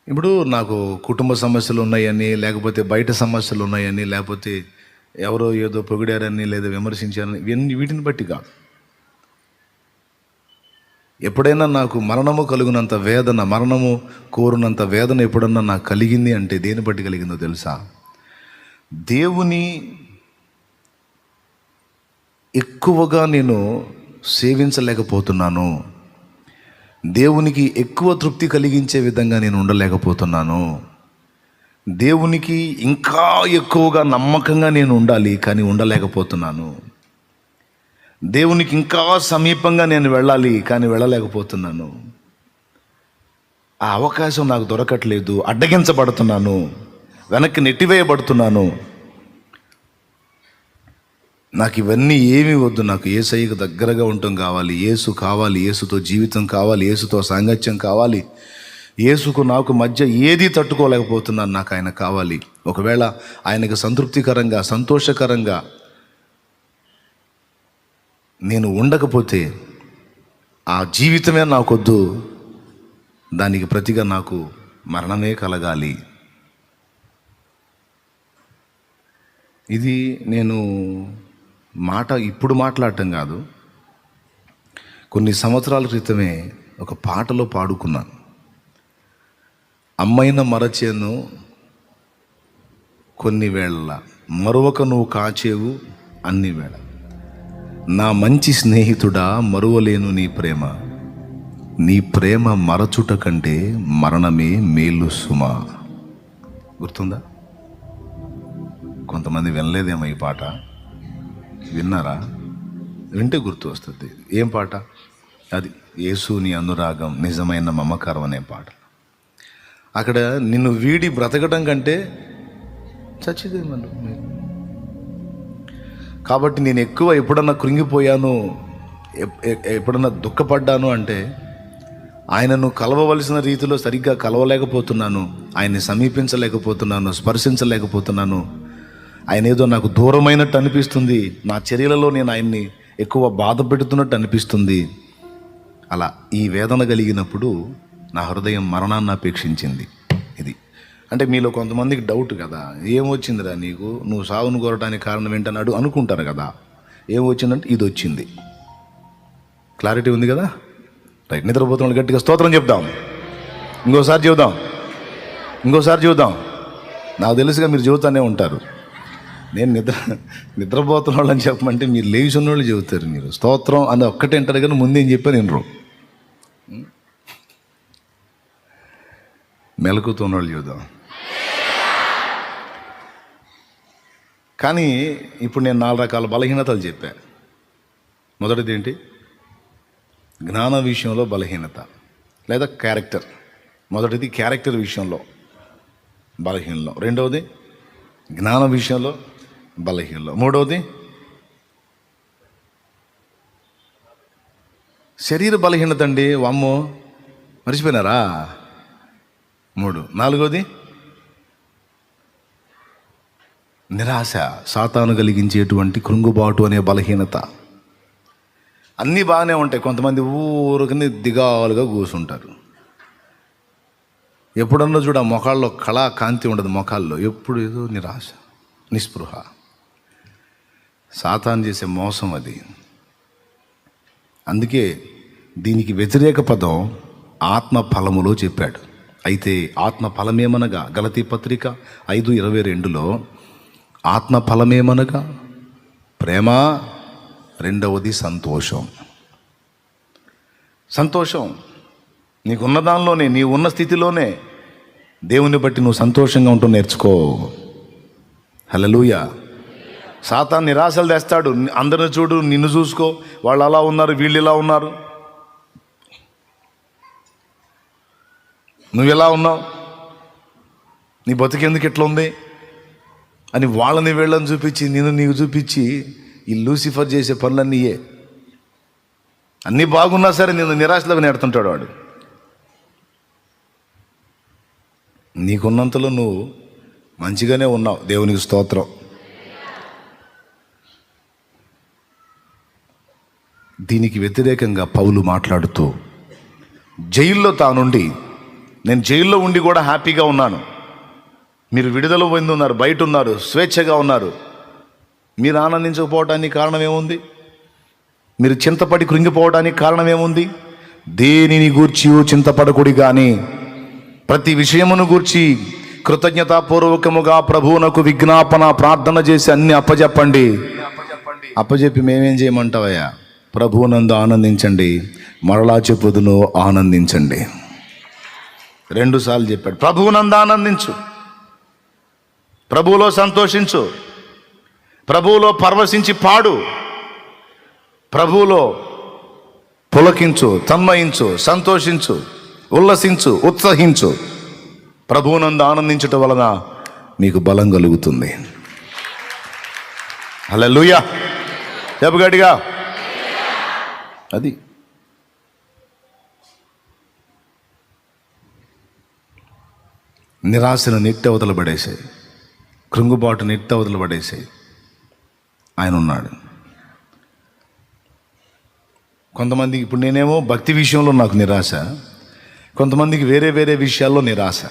ఇప్పుడు నాకు కుటుంబ సమస్యలు ఉన్నాయని, లేకపోతే బయట సమస్యలు ఉన్నాయని, లేకపోతే ఎవరో ఏదో పొగిడారని లేదా విమర్శించారని ఇవన్నీ వీటిని బట్టి కాదు. ఎప్పుడైనా నాకు మరణము కలుగునంత వేదన, మరణము కోరునంత వేదన ఎప్పుడన్నా నాకు కలిగింది అంటే దేని బట్టి కలిగిందో తెలుసా? దేవుని ఎక్కువగా నేను సేవించలేకపోతున్నాను, దేవునికి ఎక్కువ తృప్తి కలిగించే విధంగా నేను ఉండలేకపోతున్నాను, దేవునికి ఇంకా ఎక్కువగా నమ్మకంగా నేను ఉండాలి కానీ ఉండలేకపోతున్నాను, దేవునికి ఇంకా సమీపంగా నేను వెళ్ళాలి కానీ వెళ్ళలేకపోతున్నాను, ఆ అవకాశం నాకు దొరకట్లేదు, అడ్డగించబడుతున్నాను, వెనక్కి నెట్టివేయబడుతున్నాను. నాకు ఇవన్నీ ఏమీ వద్దు, నాకు యేసయ్యకు దగ్గరగా ఉండటం కావాలి, యేసు కావాలి, యేసుతో జీవితం కావాలి, యేసుతో సాంగత్యం కావాలి, యేసుకు నాకు మధ్య ఏది తట్టుకోలేకపోతున్నాను, నాకు ఆయన కావాలి. ఒకవేళ ఆయనకు సంతృప్తికరంగా సంతోషకరంగా నేను ఉండకపోతే ఆ జీవితమే నాకొద్దు, దానికి ప్రతిగా నాకు మరణమే కలగాలి. ఇది నేను ఇప్పుడు మాట్లాడటం కాదు, కొన్ని సంవత్సరాల క్రితమే ఒక పాటలో పాడుకున్నాను. అమ్మైన మరచేను కొన్ని వేళ, మరొక నువ్వు కాచేవు అన్ని వేళ, నా మంచి స్నేహితుడా మరువలేను నీ ప్రేమ, నీ ప్రేమ మరచుట కంటే మరణమే మేలు సుమా. గుర్తుందా? కొంతమంది వినలేదేమో ఈ పాట, విన్నారా? వింటే గుర్తు వస్తుంది. ఏం పాట అది? యేసుని అనురాగం నిజమైన మమకారం అనే పాట. అక్కడ నిన్ను వీడి బ్రతకడం కంటే చచ్చిదేమను. కాబట్టి నేను ఎక్కువ ఎప్పుడన్నా కృంగిపోయాను, ఎప్పుడన్నా దుఃఖపడ్డాను అంటే ఆయనను కలవవలసిన రీతిలో సరిగ్గా కలవలేకపోతున్నాను, ఆయన్ని సమీపించలేకపోతున్నాను, స్పర్శించలేకపోతున్నాను, ఆయన ఏదో నాకు దూరమైనట్టు అనిపిస్తుంది, నా చర్యలలో నేను ఆయన్ని ఎక్కువ బాధ పెడుతున్నట్టు అనిపిస్తుంది. అలా ఈ వేదన కలిగినప్పుడు నా హృదయం మరణాన్ని అపేక్షించింది. ఇది అంటే మీలో కొంతమందికి డౌట్ కదా, ఏమొచ్చిందిరా నీకు, నువ్వు సాగును కోరటానికి కారణం ఏంటన్నాడు అనుకుంటారు కదా. ఏమొచ్చిందంటే ఇది వచ్చింది. క్లారిటీ ఉంది కదా? రైట్. నిద్రపోతున్న గట్టిగా స్తోత్రం చెప్దాం. ఇంకోసారి చెబుదాం. నాకు తెలుసుగా మీరు చెబుతానే ఉంటారు. నేను నిద్రపోతున్న వాళ్ళని చెప్పమంటే మీరు లేచి ఉన్న వాళ్ళు చెబుతారు. మీరు స్తోత్రం అని ఒక్కటే అంటారు కానీ ముందేం చెప్పారు వినరు. మెలకుతున్న వాళ్ళు చెబుదాం. కానీ ఇప్పుడు నేను 4 రకాల బలహీనతలు చెప్పా. మొదటిది ఏంటి? జ్ఞాన విషయంలో బలహీనత లేదా క్యారెక్టర్. మొదటిది క్యారెక్టర్ విషయంలో బలహీనలో, రెండవది జ్ఞాన విషయంలో బలహీనలో, మూడవది శరీర బలహీనత అండి. వామ్మో, మర్చిపోయినారా? 3. నాలుగవది నిరాశ, సాతాను కలిగించేటువంటి కృంగుబాటు అనే బలహీనత. అన్నీ బాగానే ఉంటాయి. కొంతమంది ఊరికని దిగాలుగా కూర్చుంటారు. ఎప్పుడన్నా చూడ మొఖాల్లో కళా కాంతి ఉండదు, మొఖాల్లో ఎప్పుడు ఏదో నిరాశ, నిస్పృహ. సాతాను చేసే మోసం అది. అందుకే దీనికి వ్యతిరేక పదం ఆత్మ ఫలములో చెప్పాడు. అయితే ఆత్మ ఫలమేమనగా, గలతీ పత్రిక 5:22లో ఆత్మ ఫలమేమనగా ప్రేమ, రెండవది సంతోషం. నీకున్న దానిలోనే, నీ ఉన్న స్థితిలోనే దేవుని బట్టి నువ్వు సంతోషంగా ఉంటూ నేర్చుకో. హల్లెలూయా. సాతాను నిరాశలు తెస్తాడు. అందరిని చూడు, నిన్ను చూసుకో, వాళ్ళు అలా ఉన్నారు, వీళ్ళు ఇలా ఉన్నారు, నువ్వు ఎలా ఉన్నావు, నీ బతుకెందుకు ఇట్లా ఉంది అని వాళ్ళని వీళ్ళని చూపించి, నీకు చూపించి ఈ లూసిఫర్ చేసే పనులన్నీయే. అన్నీ బాగున్నా సరే నిన్ను నిరాశలో నెడుతుంటాడు వాడు. నీకున్నంతలో నువ్వు మంచిగానే ఉన్నావు, దేవునికి స్తోత్రం. దీనికి వ్యతిరేకంగా పౌలు మాట్లాడుతూ జైల్లో తానుండి నేను జైల్లో ఉండి కూడా హ్యాపీగా ఉన్నాను. మీరు విడుదల పొంది ఉన్నారు, బయట ఉన్నారు, స్వేచ్ఛగా ఉన్నారు. మీరు ఆనందించకపోవడానికి కారణం ఏముంది? మీరు చింతపడి కృంగిపోవడానికి కారణం ఏముంది? దేనిని గూర్చి చింతపడకుడి కానీ ప్రతి విషయమును గూర్చి కృతజ్ఞతాపూర్వకముగా ప్రభువునకు విజ్ఞాపన ప్రార్థన చేసి అన్ని అప్పజెప్పండి. అప్పజెప్పి మేమేం చేయమంటావయ్యా? ప్రభువునందు ఆనందించండి. మరలా చెప్పుదును, ఆనందించండి. 2 సార్లు చెప్పాడు. ప్రభువునందు ఆనందించు, ప్రభువులో సంతోషించు, ప్రభువులో పరవశించి పాడు, ప్రభువులో పులకించు, తన్మయించు, సంతోషించు, ఉల్లసించు, ఉత్సహించు. ప్రభువునందు ఆనందించటం వలన మీకు బలం కలుగుతుంది. హల్లెలూయా. చెప్పు గట్టిగా. అది నిరాశను నెట్టవతల పడేసాయి, కృంగుబాటు నెట్టవతల పడేసాయి. ఆయన ఉన్నాడు. కొంతమందికి ఇప్పుడు నేనేమో భక్తి విషయంలో నాకు నిరాశ, కొంతమందికి వేరే వేరే విషయాల్లో నిరాశ.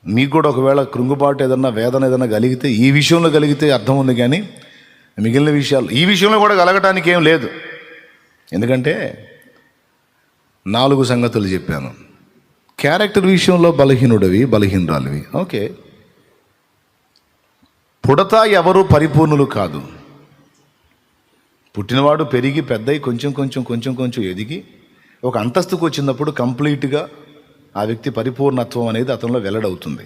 మీకు కూడా ఒకవేళ కృంగుబాటు ఏదన్నా వేదన ఏదన్నా కలిగితే ఈ విషయంలో కలిగితే అర్థం ఉంది, కానీ మిగిలిన విషయాలు ఈ విషయంలో కూడా కలగటానికి ఏం లేదు. ఎందుకంటే 4 సంగతులు చెప్పాను. క్యారెక్టర్ విషయంలో బలహీనుడివి, బలహీనురాలివి. ఓకే, పుడతా ఎవరు పరిపూర్ణులు కాదు. పుట్టినవాడు పెరిగి పెద్దయి కొంచెం కొంచెం ఎదిగి ఒక అంతస్తుకు వచ్చినప్పుడు కంప్లీట్గా ఆ వ్యక్తి పరిపూర్ణత్వం అనేది అతనిలో వెల్లడవుతుంది.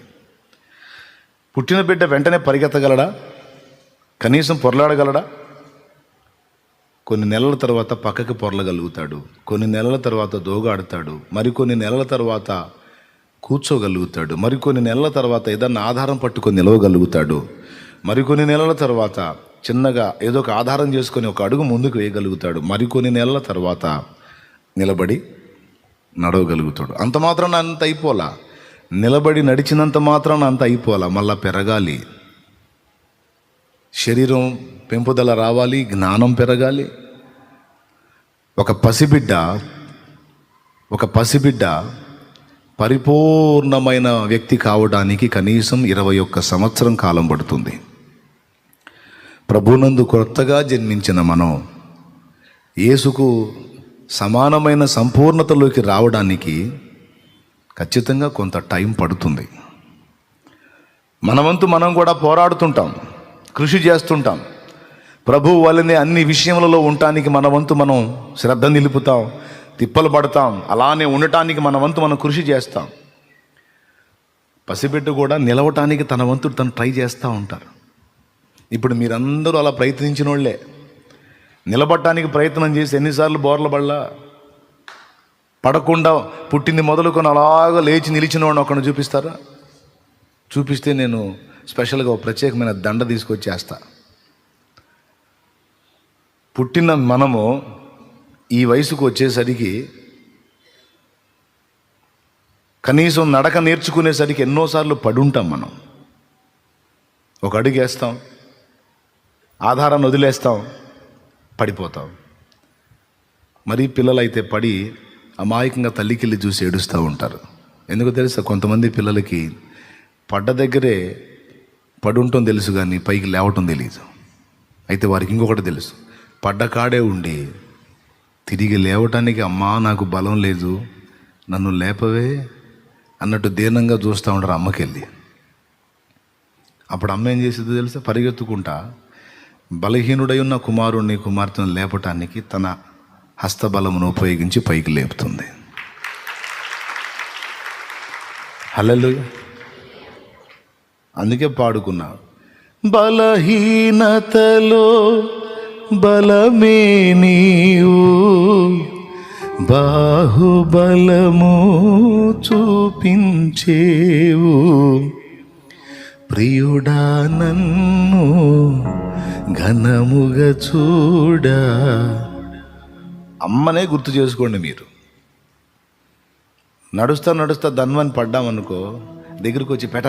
పుట్టిన బిడ్డ వెంటనే పరిగెత్తగలడా? కనీసం పొరలాడగలడా? కొన్ని నెలల తర్వాత పక్కకి పొరలగలుగుతాడు, కొన్ని నెలల తర్వాత దోగాడుతాడు, మరికొన్ని నెలల తర్వాత కూర్చోగలుగుతాడు, మరికొన్ని నెలల తర్వాత ఏదన్నా ఆధారం పట్టుకొని నిలవగలుగుతాడు, మరికొన్ని నెలల తర్వాత చిన్నగా ఏదో ఒక ఆధారం చేసుకొని ఒక అడుగు ముందుకు వేయగలుగుతాడు, మరికొన్ని నెలల తర్వాత నిలబడి నడవగలుగుతాడు. అంత మాత్రాన అంత అయిపోలా, నిలబడి నడిచినంత మాత్రాన అంత అయిపోలా, మళ్ళా పెరగాలి, శరీరం పెంపుదల రావాలి, జ్ఞానం పెరగాలి. ఒక పసిబిడ్డ పరిపూర్ణమైన వ్యక్తి కావడానికి కనీసం 21 సంవత్సరం కాలం పడుతుంది. ప్రభునందు కొత్తగా జన్మించిన మనం యేసుకు సమానమైన సంపూర్ణతలోకి రావడానికి ఖచ్చితంగా కొంత టైం పడుతుంది. మనవంతు మనం కూడా పోరాడుతుంటాం, కృషి చేస్తుంటాం. ప్రభువు వల్లనే అన్ని విషయములలో ఉండటానికి మన వంతు మనం శ్రద్ధ నిలుపుతాం, తిప్పలు పడతాం. అలానే ఉండటానికి మన వంతు మనం కృషి చేస్తాం. పసిబిడ్డ కూడా నిలవటానికి తన వంతు తను ట్రై చేస్తూ ఉంటారు. ఇప్పుడు మీరందరూ అలా ప్రయత్నించిన వాళ్ళే. నిలబడటానికి ప్రయత్నం చేసి ఎన్నిసార్లు బోర్ల పడకుండా పుట్టింది మొదలుకొని అలాగా లేచి నిలిచిన వాడిని ఒకరిని చూపిస్తారా? చూపిస్తే నేను స్పెషల్గా ఒక ప్రత్యేకమైన దండ తీసుకొచ్చేస్తా. పుట్టిన మనము ఈ వయసుకు వచ్చేసరికి కనీసం నడక నేర్చుకునేసరికి ఎన్నోసార్లు పడుంటాం. మనం ఒక అడుగు వేస్తాం, ఆధారాన్ని వదిలేస్తాం, పడిపోతాం. మరి పిల్లలైతే పడి అమాయకంగా తల్లికెళ్ళి చూసి ఏడుస్తూ ఉంటారు. ఎందుకు తెలుసా? కొంతమంది పిల్లలకి పడ్డ దగ్గరే పడుంటం తెలుసు కానీ పైకి లేవటం తెలియదు. అయితే వారికి ఇంకొకటి తెలుసు, పడ్డ కాడే ఉండి తిరిగి లేవటానికి అమ్మా నాకు బలం లేదు, నన్ను లేపవే అన్నట్టు దీనంగా చూస్తూ ఉంటారు అమ్మకెళ్ళి. అప్పుడు అమ్మ ఏం చేసేది తెలుసా? పరిగెత్తుకుంటా బలహీనుడై ఉన్న కుమారుణ్ణి కుమార్తెను లేపటానికి తన హస్తబలమును ఉపయోగించి పైకి లేపుతుంది. హల్లెలూయా. అందుకే పాడుకున్నా, బలహీనతలో బలమే నీవు, బాహుబలము చూపించేవు, ప్రియుడా నన్ను ఘనముగా చూడా. అమ్మనే గుర్తు చేసుకోండి. మీరు నడుస్తా ధన్వని పడ్డామనుకో, దగ్గరికి వచ్చి పెట్ట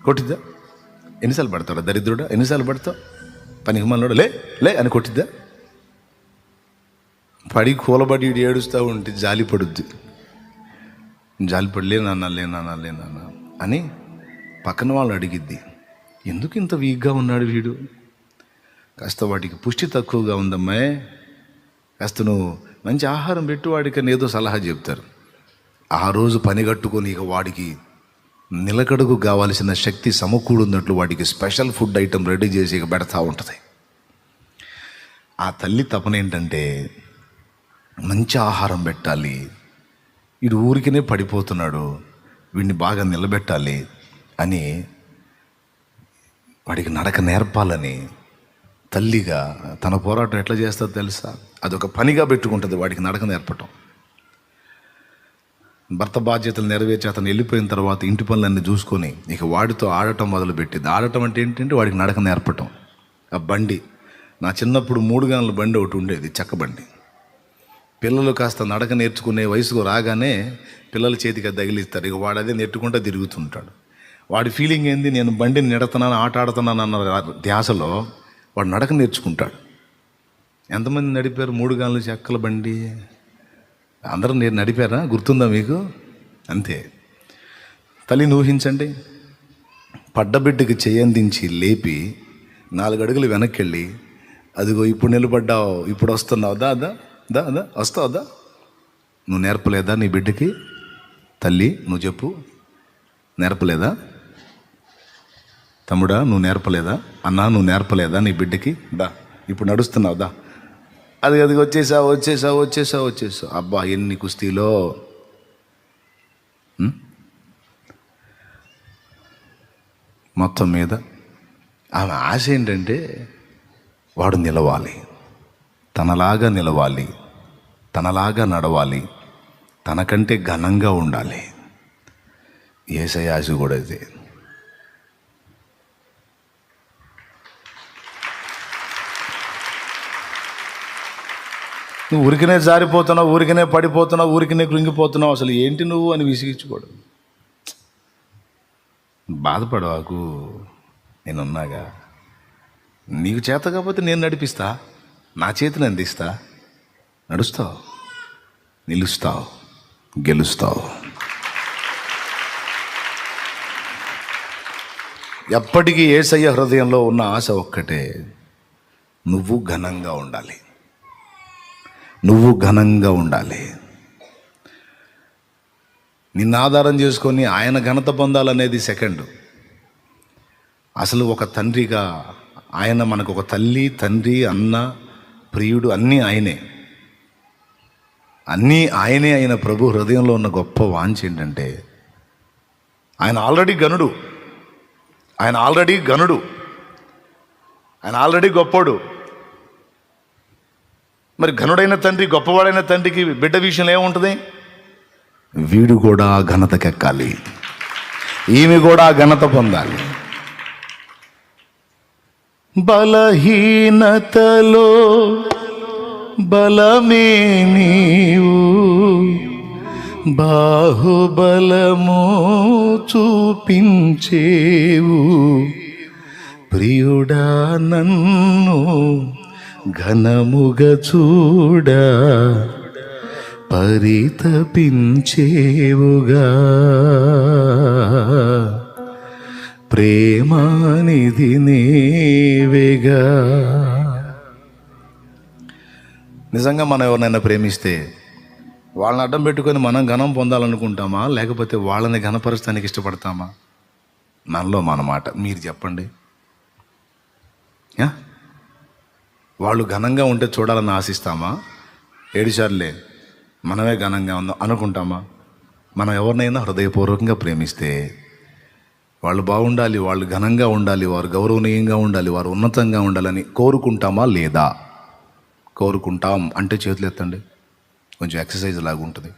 కొట్టిద్దా? ఎన్నిసార్లు పడతాడా దరిద్రుడా? ఎన్నిసార్లు పడతావు? పనికి మనోడు లే అని కొట్టిద్దా? పడి కూలబడి ఏడుస్తూ ఉంటే జాలి పడుద్ది. జాలిపడి లేనన్నా అని పక్కన వాళ్ళు అడిగిద్ది. ఎందుకు ఇంత వీక్గా ఉన్నాడు వీడు, కాస్త వాడికి పుష్టి తక్కువగా ఉందమ్మాయి, కాస్త నువ్వు మంచి ఆహారం పెట్టు వాడికి అని ఏదో సలహా చెప్తారు. ఆ రోజు పని కట్టుకొని ఇక వాడికి నిలకడకు కావాల్సిన శక్తి సమకూడున్నట్లు వాడికి స్పెషల్ ఫుడ్ ఐటెం రెడీ చేసి ఇక పెడతా ఉంటుంది. ఆ తల్లి తపన ఏంటంటే మంచి ఆహారం పెట్టాలి, వీడు ఊరికినే పడిపోతున్నాడు, వీడిని బాగా నిలబెట్టాలి అని వాడికి నడక నేర్పాలని తల్లిగా తన పోరాటం ఎట్లా చేస్తుందో తెలుసా? అదొక పనిగా పెట్టుకుంటుంది వాడికి నడక నేర్పటం. భర్త బాధ్యతలు నెరవేర్చి అతను వెళ్ళిపోయిన తర్వాత ఇంటి పనులన్నీ చూసుకొని ఇక వాడితో ఆడటం మొదలుపెట్టింది. ఆడటం అంటే ఏంటంటే వాడికి నడక నేర్పటం. ఆ బండి, నా చిన్నప్పుడు 3 గంటల బండి ఒకటి ఉండేది, చెక్క బండి. పిల్లలు కాస్త నడక నేర్చుకునే వయసుకు రాగానే పిల్లల చేతికి అది తగిలిస్తారు. ఇక వాడు అదే నెట్టుకుంటూ తిరుగుతుంటాడు. వాడి ఫీలింగ్ ఏంది, నేను బండిని నెడుతున్నాను, ఆట ఆడుతున్నాను అన్న ధ్యాసలో వాడు నడక నేర్చుకుంటాడు. ఎంతమంది నడిపారు 3 గంటల చెక్కల బండి? అందరూ నేను నడిపారా? గుర్తుందా మీకు? అంతే. తల్లిని ఊహించండి, పడ్డబిడ్డకి చేయందించి లేపి 4 అడుగులు వెనక్కి వెళ్ళి, అదిగో ఇప్పుడు నిలబడ్డావు, ఇప్పుడు వస్తున్నావు, దా దా దా దా వస్తావు దా. నువ్వు నేర్పలేదా నీ బిడ్డకి? తల్లి నువ్వు చెప్పు, నేర్పలేదా? తమ్ముడా నువ్వు నేర్పలేదా? అన్నా నువ్వు నేర్పలేదా నీ బిడ్డకి? దా ఇప్పుడు నడుస్తున్నావు దా. అది వచ్చేసావు. అబ్బా ఎన్ని కుస్తీలో. మొత్తం మీద ఆమె ఆశ ఏంటంటే వాడు నిలవాలి, తనలాగా నిలవాలి, తనలాగా నడవాలి, తనకంటే ఘనంగా ఉండాలి. యేసయ్య ఆశ కూడా ఇదే. నువ్వు ఊరికనే జారిపోతున్నావు, ఊరికనే పడిపోతున్నావు, ఊరికనే కృంగిపోతున్నావు, అసలు ఏంటి నువ్వు అని విసిగించుకోడు. బాధపడవాకు, నేనున్నాగా. నీకు చేత కాకపోతే నేను నడిపిస్తా, నా చేతిని అందిస్తా, నడుస్తావు, నిలుస్తావు, గెలుస్తావు. ఎప్పటికీ యేసయ్య హృదయంలో ఉన్న ఆశ ఒక్కటే, నువ్వు ఘనంగా ఉండాలి, నువ్వు ఘనంగా ఉండాలి. నిన్ను ఆధారం చేసుకొని ఆయన ఘనత పొందాలనేది సెకండ్. అసలు ఒక తండ్రిగా ఆయన మనకు ఒక తల్లి, తండ్రి, అన్న, ప్రియుడు, అన్నీ ఆయనే. అన్నీ ఆయనే అయిన ప్రభు హృదయంలో ఉన్న గొప్ప వాంఛ ఏంటంటే, ఆయన ఆల్రెడీ గనుడు, ఆయన ఆల్రెడీ గొప్పోడు. మరి ఘనుడైన తండ్రి, గొప్పవాడైన తండ్రికి బిడ్డ విషయంలో ఏముంటుంది? వీడు కూడా ఘనతకెక్కాలి, ఈమె కూడా ఘనత పొందాలి. బలహీనతలో బలమే నీవు, బాహుబలము చూపించేవు, ప్రియుడా నన్ను ఘనముగా చూడ పరితపించేవుగా, ప్రేమానిధి నీవేగా. నిజంగా మనం ఎవరినైనా ప్రేమిస్తే వాళ్ళని అడ్డం పెట్టుకొని మనం ఘనం పొందాలనుకుంటామా, లేకపోతే వాళ్ళని ఘనపరచడానికి ఇష్టపడతామా? మనలో మన మాట మీరు చెప్పండి. వాళ్ళు ఘనంగా ఉంటే చూడాలని ఆశిస్తామా? 7 సార్లే మనమే ఘనంగా ఉందాం అనుకుంటామా? మనం ఎవరినైనా హృదయపూర్వకంగా ప్రేమిస్తే వాళ్ళు బాగుండాలి, వాళ్ళు ఘనంగా ఉండాలి, వారు గౌరవనీయంగా ఉండాలి, వారు ఉన్నతంగా ఉండాలని కోరుకుంటామా లేదా? కోరుకుంటాం అంటే చేతులు ఎత్తండి, కొంచెం ఎక్సర్సైజ్ లాగా ఉంటుంది.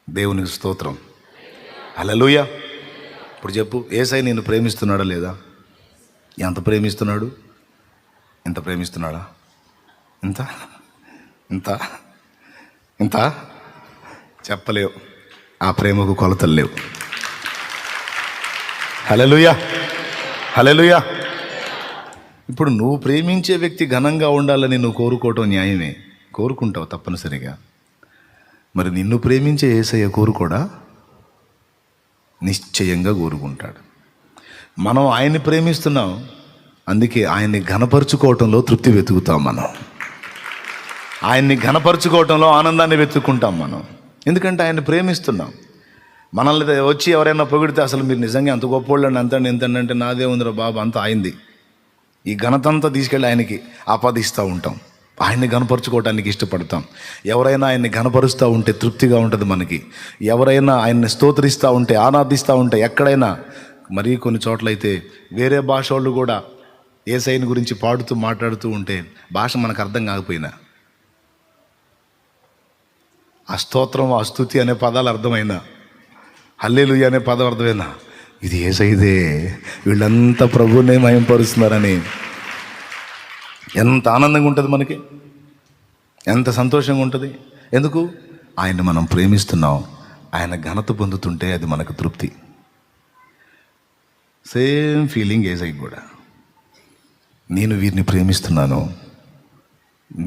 దేవునికి స్తోత్రం, హల్లెలూయా. ఇప్పుడు చెప్పు, యేసయ్య నిన్ను ప్రేమిస్తున్నాడా లేదా? ఎంత ప్రేమిస్తున్నాడు? ఎంత ప్రేమిస్తున్నాడా? ఇంత ఇంత ఇంత చెప్పలేవు, ఆ ప్రేమకు కొలతలు లేవు. హల్లెలూయా, హల్లెలూయా. ఇప్పుడు నువ్వు ప్రేమించే వ్యక్తి ఘనంగా ఉండాలని నువ్వు కోరుకోవటం న్యాయమే, కోరుకుంటావు తప్పనిసరిగా. మరి నిన్ను ప్రేమించే యేసయ్య కోరుకోడా? నిశ్చయంగా కోరుకుంటాడు. మనం ఆయన్ని ప్రేమిస్తున్నాం, అందుకే ఆయన్ని ఘనపరుచుకోవటంలో తృప్తి వెతుకుతాం. మనం ఆయన్ని ఘనపరుచుకోవటంలో ఆనందాన్ని వెతుక్కుంటాం మనం, ఎందుకంటే ఆయన్ని ప్రేమిస్తున్నాం. మనల్ని వచ్చి ఎవరైనా పొగిడితే అసలు మీరు నిజంగా అంత గొప్పోళ్ళండి, అంతండి ఎంతండి అంటే నాదే ఉందిరా బాబు, అంత ఆయింది. ఈ ఘనత అంతా తీసుకెళ్ళి ఆయనకి ఆపాదిస్తూ ఉంటాం. ఆయన్ని ఘనపరుచుకోవడానికి ఇష్టపడతాం. ఎవరైనా ఆయన్ని ఘనపరుస్తూ ఉంటే తృప్తిగా ఉంటుంది మనకి. ఎవరైనా ఆయన్ని స్తోత్రిస్తూ ఉంటే, ఆరాధిస్తూ ఉంటే, ఎక్కడైనా మరీ కొన్ని చోట్లయితే వేరే భాష వాళ్ళు కూడా యేసయ్యని గురించి పాడుతూ మాట్లాడుతూ ఉంటే భాష మనకు అర్థం కాకపోయినా ఆ స్తోత్రం, ఆ స్తుతి అనే పదాలు అర్థమైనా, హల్లెలూయా అనే పదం అర్థమైనా, ఇది యేసయ్యదే, వీళ్ళంతా ప్రభువునే మహిమపరుస్తున్నారని ఎంత ఆనందంగా ఉంటుంది మనకి, ఎంత సంతోషంగా ఉంటుంది. ఎందుకు? ఆయన్ని మనం ప్రేమిస్తున్నాం. ఆయన ఘనత పొందుతుంటే అది మనకు తృప్తి. సేమ్ ఫీలింగ్ యేసయ్యకి కూడా. నేను వీరిని ప్రేమిస్తున్నాను,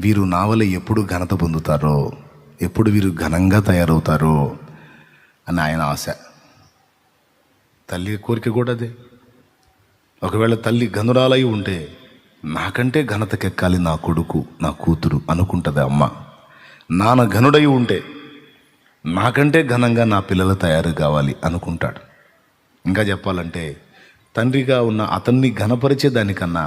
వీరు నా వల్ల ఎప్పుడు ఘనత పొందుతారో, ఎప్పుడు వీరు ఘనంగా తయారవుతారో అని ఆయన ఆశ. తల్లి కోరిక కూడా అదే. ఒకవేళ తల్లి గనురాలై ఉంటే నాకంటే ఘనతకెక్కాలి నా కొడుకు, నా కూతురు అనుకుంటుంది అమ్మ. నాన్న ఘనుడై ఉంటే నాకంటే ఘనంగా నా పిల్లలు తయారు కావాలి అనుకుంటాడు. ఇంకా చెప్పాలంటే తండ్రిగా ఉన్న అతన్ని ఘనపరిచే దానికన్నా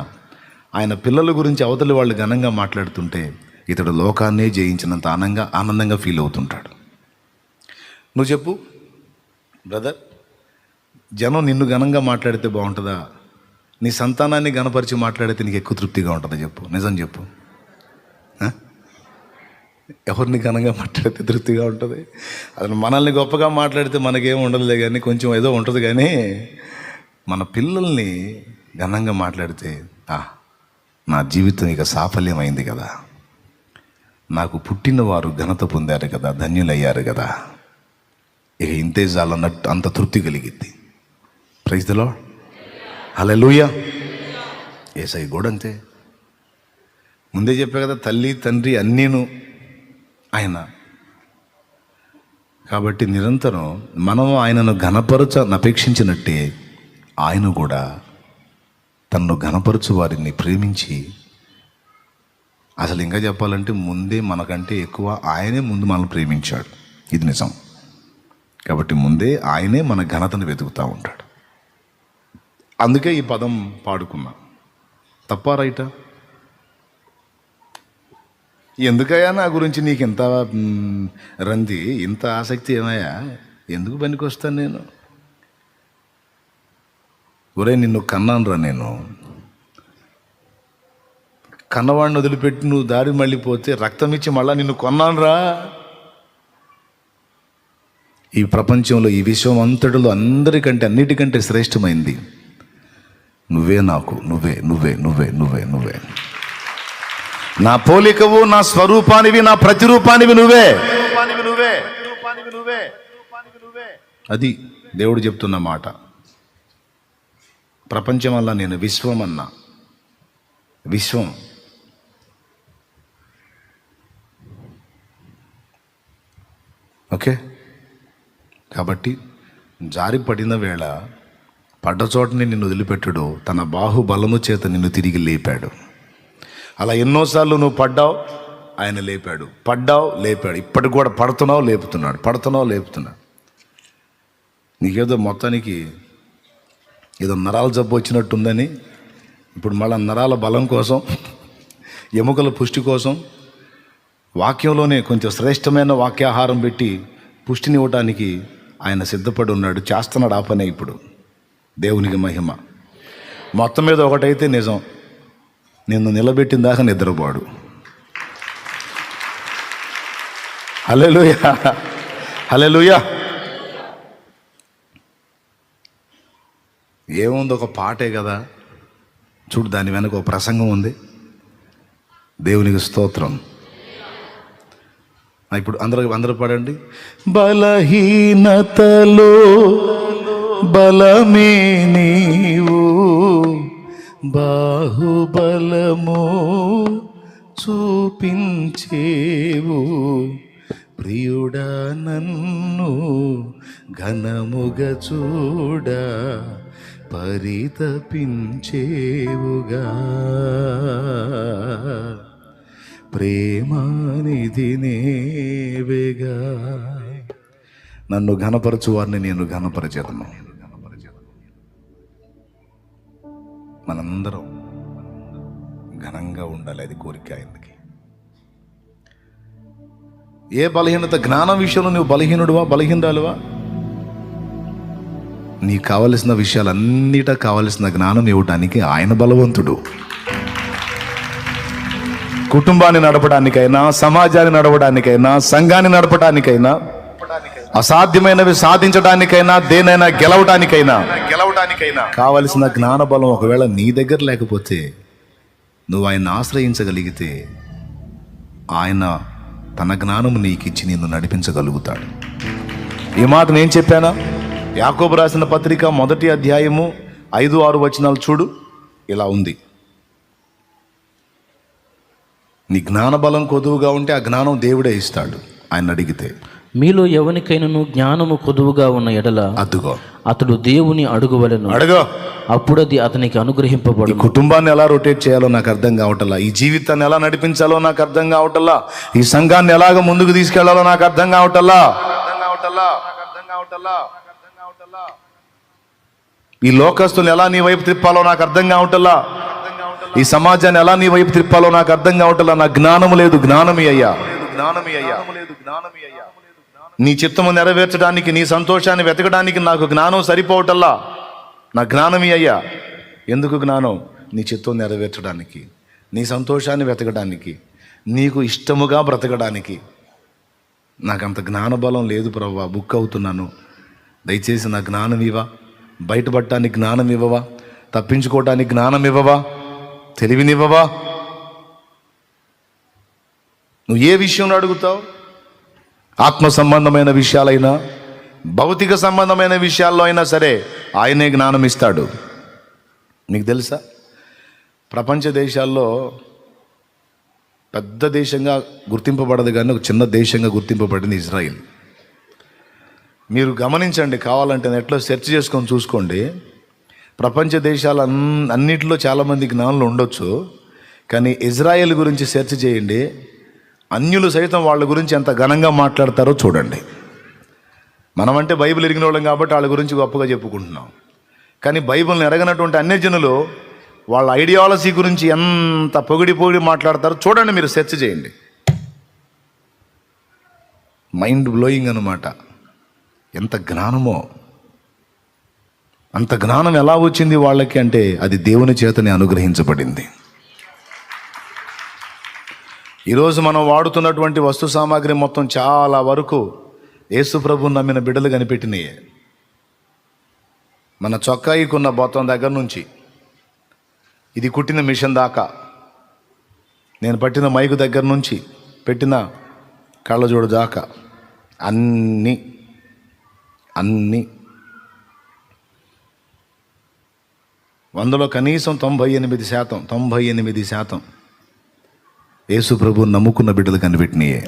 ఆయన పిల్లల గురించి అవతలి వాళ్ళు ఘనంగా మాట్లాడుతుంటే ఇతడు లోకాన్నే జయించినంత ఆనందంగా ఫీల్ అవుతుంటాడు. నువ్వు చెప్పు బ్రదర్, జనం నిన్ను ఘనంగా మాట్లాడితే బాగుంటుందా, నీ సంతానాన్ని ఘనపరిచి మాట్లాడితే నీకు ఎక్కువ తృప్తిగా ఉంటుందా? చెప్పు, నిజం చెప్పు. ఎవరిని ఘనంగా మాట్లాడితే తృప్తిగా ఉంటుంది? అసలు మనల్ని గొప్పగా మాట్లాడితే మనకేం ఉండదులే, కానీ కొంచెం ఏదో ఉంటుంది. కానీ మన పిల్లల్ని ఘనంగా మాట్లాడితే నా జీవితం ఇక సాఫల్యమైంది కదా, నాకు పుట్టిన వారు ఘనత పొందారు కదా, ధన్యులయ్యారు కదా, ఇక ఇంతే చాలన్నట్టు అంత తృప్తి కలిగిద్ది. ప్రైజ్ ది లార్డ్, హల్లెలూయా. యేసయ్య కూడా అంతే. ముందే చెప్పా కదా, తల్లి తండ్రి అన్నీను ఆయన. కాబట్టి నిరంతరం మనం ఆయనను అపేక్షించినట్టే ఆయన కూడా తనను ఘనపరచు వారిని ప్రేమించి, అసలు ఇంకా చెప్పాలంటే ముందే మనకంటే ఎక్కువ ఆయనే ముందు మనల్ని ప్రేమించాడు. ఇది నిజం. కాబట్టి ముందే ఆయనే మన ఘనతను వెతుకుతూ ఉంటాడు. అందుకే ఈ పదం పాడుకున్నా. తప్పా రైటా? ఎందుకయ్యా నా గురించి నీకు ఇంత రంది, ఇంత ఆసక్తి ఏమయ్యా, ఎందుకు పనికి వస్తాను నేను? ఒరే నిన్ను కన్నానురా, నేను కన్నవాడిని వదిలిపెట్టి నువ్వు దారి మళ్ళీపోతే రక్తం ఇచ్చి మళ్ళా నిన్ను కొన్నానురా. ఈ ప్రపంచంలో, ఈ విశ్వం అంతటిలో అన్నిటికంటే శ్రేష్టమైంది నువ్వే. నాకు నువ్వే నువ్వే నువ్వే నువ్వే నువ్వే నా పోలికవు, నా స్వరూపానివి, నా ప్రతిరూపానివి నువ్వే. అది దేవుడు చెప్తున్న మాట. ప్రపంచం వల్ల నేను విశ్వం అన్నా. విశ్వం ఓకే. కాబట్టి జారి పడిన వేళ పడ్డ చోటని నిన్ను వదిలిపెట్టడు, తన బాహుబలము చేత నిన్ను తిరిగి లేపాడు. అలా ఎన్నోసార్లు నువ్వు పడ్డావు, ఆయన లేపాడు, పడ్డావు లేపాడు. ఇప్పటికి కూడా పడుతున్నావు లేపుతున్నాడు. నీకేదో మొత్తానికి ఏదో నరాల జబ్బు వచ్చినట్టుందని ఇప్పుడు మళ్ళీ నరాల బలం కోసం, ఎముకల పుష్టి కోసం వాక్యంలోనే కొంచెం శ్రేష్టమైన వాక్యాహారం పెట్టి పుష్టిని ఇవ్వటానికి ఆయన సిద్ధపడి ఉన్నాడు, చేస్తున్నాడు ఆ పనే. ఇప్పుడు దేవునికి మహిమ. మొత్తం మీద ఒకటైతే నిజం, నిన్ను నిలబెట్టిన దాకా నిద్రపోడు. హల్లెలూయా, హల్లెలూయా. ఏముంది, ఒక పాటే కదా. చూడు, దాని వెనక ఒక ప్రసంగం ఉంది. దేవునికి స్తోత్రం. ఇప్పుడు అందరూ పాడండి. బలహీనతలో బలమే నీవు, బాహుబలము చూపించేవు, ప్రియుడా నన్ను ఘనముగా చూడ పరితపించేవుగా, ప్రేమానిధి నేవేగా. నన్ను ఘనపరచు వారిని నేను ఘనపరచేదను. మనందరం ఘనంగా ఉండాలి, అది కోరిక ఆయనకి. ఏ బలహీనత, జ్ఞానం విషయంలో నువ్వు బలహీనుడువా, బలహీనురాలువా? నీకు కావలసిన విషయాలన్నిటా కావలసిన జ్ఞానం ఇవ్వటానికి ఆయన బలవంతుడు. కుటుంబాన్ని నడపడానికైనా, సమాజాన్ని నడపడానికైనా, సంఘాన్ని నడపడానికైనా, అసాధ్యమైనవి సాధించడానికైనా, దేనైనా గెలవడానికైనా కావలసిన జ్ఞాన బలం ఒకవేళ నీ దగ్గర లేకపోతే, నువ్వు ఆయన ఆశ్రయించగలిగితే ఆయన తన జ్ఞానము నీకిచ్చి నిన్ను నడిపించగలుగుతాడు. ఈ మాట నేను చెప్పానా? యాకోబు రాసిన పత్రిక 1వ అధ్యాయము 5-6 వచనాలు చూడు, ఇలా ఉంది. నీ జ్ఞాన బలం కొదువుగా ఉంటే ఆ జ్ఞానం దేవుడే ఇస్తాడు ఆయన అడిగితే. మీలో ఎవరికైనాను జ్ఞానము కొదువుగా ఉన్న ఎడల అదుగో అతడు దేవుని అడుగువలెను, అడుగో, అప్పుడు అది అతనికి అనుగ్రహింపబడు. ఈ కుటుంబాన్ని ఎలా రొటేట్ చేయాలో నాకు అర్థం కావటల్లా, ఈ జీవితాన్ని ఎలా నడిపించాలో నాకు అర్థం కావటల్లా, ఈ సంఘాన్ని ఎలాగ ముందుకు తీసుకెళ్లాలో నాకు అర్థం కావటల్లా, ఈ లోకస్తుని ఎలా నీ వైపు తిప్పాలో నాకు అర్థం కావటల్లా, ఈ సమాజాన్ని ఎలా నీ వైపు తిప్పాలో నాకు అర్థం కావటల్లా. నా జ్ఞానము లేదు, జ్ఞానమి అయ్యా. నీ చిత్తము నెరవేర్చడానికి, నీ సంతోషాన్ని వెతకడానికి నాకు జ్ఞానం సరిపోవటల్లా. నా జ్ఞానమి అయ్యా. ఎందుకు జ్ఞానం? నీ చిత్తం నెరవేర్చడానికి, నీ సంతోషాన్ని వెతకడానికి, నీకు ఇష్టముగా బ్రతకడానికి. నాకంత జ్ఞానబలం లేదు ప్రభువా, బుక్ అవుతున్నాను, దయచేసి నా జ్ఞానం ఇవ్వా. బయటపడటానికి జ్ఞానం ఇవ్వవా? తప్పించుకోవటానికి జ్ఞానం ఇవ్వవా? తెలివినివ్వవా? నువ్వు ఏ విషయంలో అడుగుతావు? ఆత్మ సంబంధమైన విషయాలైనా, భౌతిక సంబంధమైన విషయాల్లో అయినా సరే ఆయనే జ్ఞానం ఇస్తాడు. మీకు తెలుసా, ప్రపంచ దేశాల్లో పెద్ద దేశంగా గుర్తింపబడదు కానీ ఒక చిన్న దేశంగా గుర్తింపబడింది ఇజ్రాయిల్. మీరు గమనించండి, కావాలంటే నెట్లో సెర్చ్ చేసుకొని చూసుకోండి. ప్రపంచ దేశాల అన్నిటిలో చాలామంది జ్ఞానులు ఉండొచ్చు, కానీ ఇజ్రాయెల్ గురించి సెర్చ్ చేయండి, అన్యులు సైతం వాళ్ళ గురించి ఎంత ఘనంగా మాట్లాడతారో చూడండి. మనమంటే బైబిల్ ఎరిగిన వాళ్ళం కాబట్టి వాళ్ళ గురించి గొప్పగా చెప్పుకుంటున్నాం, కానీ బైబిల్ని ఎరగనటువంటి అన్యజనులు వాళ్ళ ఐడియాలజీ గురించి ఎంత పొగిడి మాట్లాడతారో చూడండి, మీరు సెర్చ్ చేయండి. మైండ్ బ్లోయింగ్ అన్నమాట. ఎంత జ్ఞానమో! అంత జ్ఞానం ఎలా వచ్చింది వాళ్ళకి అంటే అది దేవుని చేతనే అనుగ్రహించబడింది. ఈరోజు మనం వాడుతున్నటువంటి వస్తు సామాగ్రి మొత్తం చాలా వరకు యేసు ప్రభువుని నమ్మిన బిడ్డలు కనిపెట్టినాయే. మన చొక్కాయికున్న బొత్తం దగ్గర నుంచి ఇది కుట్టిన మిషన్ దాకా, నేను పట్టిన మైకు దగ్గర నుంచి పెట్టిన కళ్ళజోడు దాకా అన్నీ అందులో కనీసం 98% యేసు ప్రభువుని నమ్ముకున్న బిడ్డలు కనిపెట్టినాయే.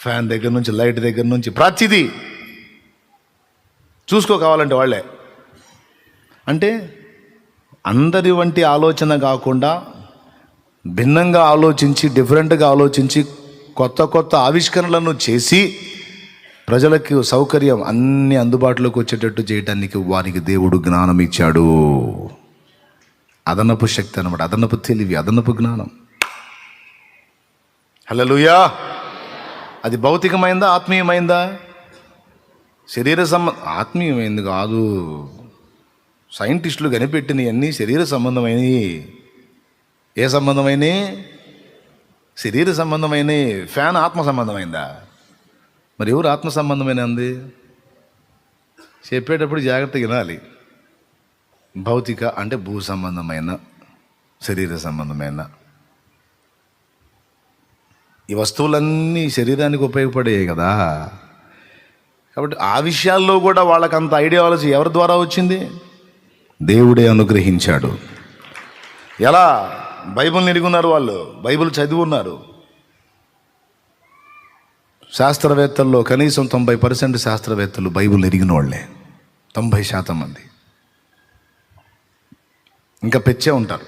ఫ్యాన్ దగ్గర నుంచి, లైట్ దగ్గర నుంచి ప్రతిదీ చూసుకో కావాలంటే వాళ్ళే. అంటే అందరి వంటి ఆలోచన కాకుండా భిన్నంగా ఆలోచించి, డిఫరెంట్గా ఆలోచించి, కొత్త ఆవిష్కరణలను చేసి ప్రజలకు సౌకర్యం అన్ని అందుబాటులోకి వచ్చేటట్టు చేయడానికి వారికి దేవుడు జ్ఞానం ఇచ్చాడు. అదనపు శక్తి అన్నమాట, అదనపు తెలివి, అదనపు జ్ఞానం. హల్లెలూయా. అది భౌతికమైందా, ఆత్మీయమైందా? ఆత్మీయమైంది కాదు. సైంటిస్టులు కనిపెట్టినవి అన్నీ శరీర సంబంధమైనవి. ఏ సంబంధమైనవి? శరీర సంబంధమైనవి. ఫ్యాన్ ఆత్మ సంబంధమైందా? మరి ఎవరు ఆత్మ సంబంధమైన అంది? చెప్పేటప్పుడు జాగ్రత్తగా వినాలి. భౌతిక అంటే భూ సంబంధమైన, శరీర సంబంధమైన ఈ వస్తువులన్నీ శరీరానికి ఉపయోగపడేవి కదా. కాబట్టి ఆ విషయాల్లో కూడా వాళ్ళకంత ఐడియాలజీ ఎవరి ద్వారా వచ్చింది? దేవుడే అనుగ్రహించాడు. ఎలా? బైబిల్ని ఎరిగి ఉన్నారు, వాళ్ళు బైబిల్ చదివి ఉన్నారు, శాస్త్రవేత్తల్లో కనీసం 90% శాస్త్రవేత్తలు బైబిల్ ఎరిగిన వాళ్ళే, 90% మంది. ఇంకా పెచ్చే ఉంటారు.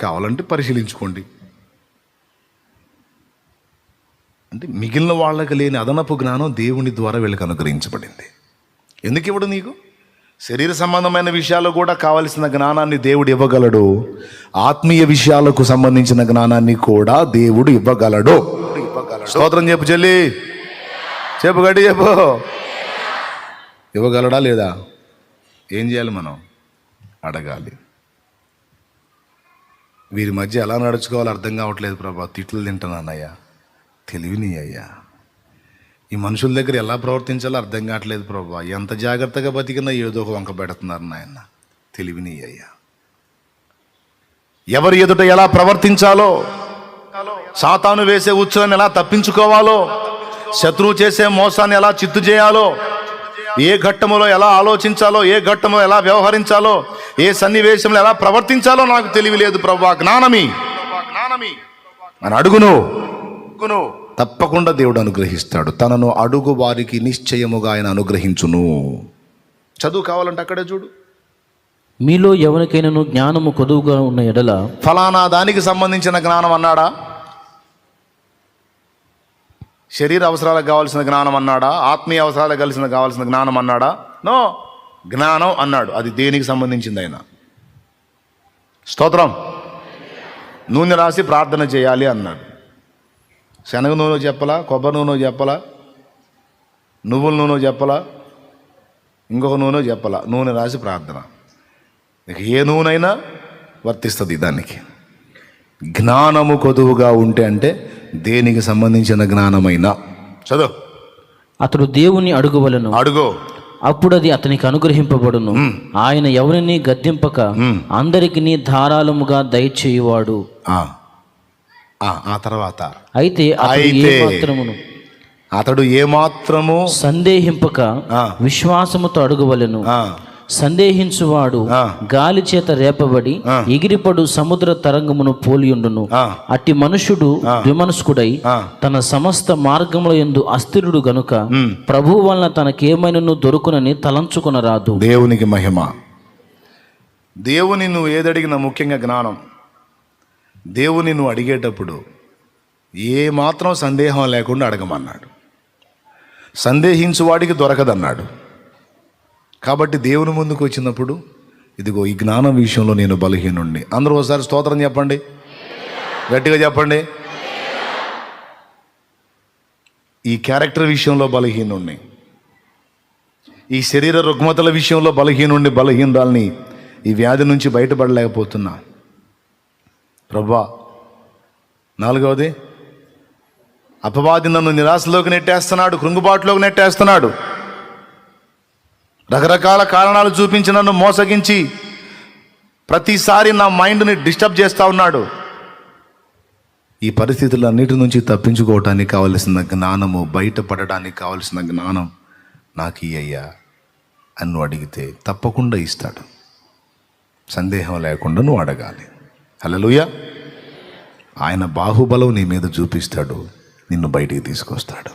కావాలంటే పరిశీలించుకోండి. అంటే మిగిలిన వాళ్ళకి లేని అదనపు జ్ఞానం దేవుని ద్వారా వీళ్ళకి అనుగ్రహించబడింది. ఎందుకు ఇవ్వడు నీకు? శరీర సంబంధమైన విషయాలు కూడా కావలసిన జ్ఞానాన్ని దేవుడు ఇవ్వగలడు. ఆత్మీయ విషయాలకు సంబంధించిన జ్ఞానాన్ని కూడా దేవుడు ఇవ్వగలడు. స్తోత్రం చెప్పు చెల్లి, చెప్పు గట్టి చెప్పు. ఇవ్వగలడా లేదా? ఏం చేయాలి? మనం అడగాలి. వీరి మధ్య ఎలా నడుచుకోవాలో అర్థం కావట్లేదు ప్రభా. తిట్లు తింటున్నానయ్యా, తెలివిని అయ్యా. ఈ మనుషుల దగ్గర ఎలా ప్రవర్తించాలో అర్థం కావట్లేదు ప్రభా. ఎంత జాగ్రత్తగా బతికినా ఏదో ఒక వంక పెడుతున్నారు నాయన, తెలివిని అయ్యా. ఎవరి ఎదుట ఎలా ప్రవర్తించాలో, సాతాను వేసే ఉచ్చులను ఎలా తప్పించుకోవాలో, శత్రువు చేసే మోసాన్ని ఎలా చిత్తు చేయాలో, ఏ ఘట్టములో ఎలా ఆలోచించాలో, ఏ ఘట్టంలో ఎలా వ్యవహరించాలో, ఏ సన్నివేశంలో ఎలా ప్రవర్తించాలో నాకు తెలివి లేదు ప్రభా. జ్ఞానమి అని అడుగును, తప్పకుండా దేవుడు అనుగ్రహిస్తాడు. తనను అడుగు వారికి నిశ్చయముగా ఆయన అనుగ్రహించును. చదువు కావాలంటే అక్కడే చూడు. మీలో ఎవరికైనాను జ్ఞానము కొదువుగా ఉన్న ఎడల, ఫలానా దానికి సంబంధించిన జ్ఞానం అన్నాడా? శరీర అవసరాలకు కావాల్సిన జ్ఞానం అన్నాడా? ఆత్మీయ అవసరాలకు కావాల్సిన జ్ఞానం అన్నాడా? నో, జ్ఞానం అన్నాడు. అది దేనికి సంబంధించింది ఆయన? స్తోత్రం. నూనె రాసి ప్రార్థన చేయాలి అన్నాడు. శనగ నూనె చెప్పలా, కొబ్బరి నూనె చెప్పలా, నువ్వుల నూనె చెప్పలా, ఇంకొక నూనె చెప్పలా. నూనె రాసి ప్రార్థన. ఇక ఏ నూనెైనా వర్తిస్తుంది దానికి. జ్ఞానము కొదువుగా ఉంటే అంటే దేనికి సంబంధించిన జ్ఞానమైనా చదువు. అతడు దేవుని అడుగువలను, అడుగు, అప్పుడు అది అతనికి అనుగ్రహింపబడును. ఆయన ఎవరిని గద్దింపక అందరికీ ధారాళముగా దయచేయువాడు. ఆ తర్వాత అయితే అతడు ఏమాత్రము సందేహింపక విశ్వాసముతో అడుగువలెను. సందేహించువాడు గాలి చేత రేపబడి ఎగిరిపడు సముద్ర తరంగమును పోలియుండును. అట్టి మనుషుడు విమనస్కుడై తన సమస్త మార్గముల యందు అస్థిరుడు గనుక ప్రభువు వలన తనకేమైనను దొరుకునని తలంచుకొనరాదు. దేవునికి మహిమ. దేవుని నువ్వు ఏదడిగినా, ముఖ్యంగా జ్ఞానం, దేవుని నువ్వు అడిగేటప్పుడు ఏ మాత్రం సందేహం లేకుండా అడగమన్నాడు. సందేహించువాడికి దొరకదన్నాడు. కాబట్టి దేవుని ముందుకు వచ్చినప్పుడు ఇదిగో ఈ జ్ఞానం విషయంలో నేను బలహీనుణ్ణి. అందరూ ఒకసారి స్తోత్రం చెప్పండి, గట్టిగా చెప్పండి. ఈ క్యారెక్టర్ విషయంలో బలహీనుణ్ణి, ఈ శరీర రుగ్మతల విషయంలో బలహీనురాల్ని, ఈ వ్యాధి నుంచి బయటపడలేకపోతున్నా ప్రభా. 4వది, అపవాది నన్ను నిరాశలోకి నెట్టేస్తున్నాడు, కృంగుబాటులోకి నెట్టేస్తున్నాడు. రకరకాల కారణాలు చూపించి నన్ను మోసగించి ప్రతిసారి నా మైండ్ని డిస్టర్బ్ చేస్తూ ఉన్నాడు. ఈ పరిస్థితులన్నిటి నుంచి తప్పించుకోవటానికి కావలసిన జ్ఞానము, బయటపడడానికి కావలసిన జ్ఞానం నాకు ఇయ్యా అని నువ్వు అడిగితే తప్పకుండా ఇస్తాడు. సందేహం లేకుండా నువ్వు అడగాలి. హల్లెలూయా. ఆయన బాహుబలం నీ మీద చూపిస్తాడు, నిన్ను బయటికి తీసుకొస్తాడు.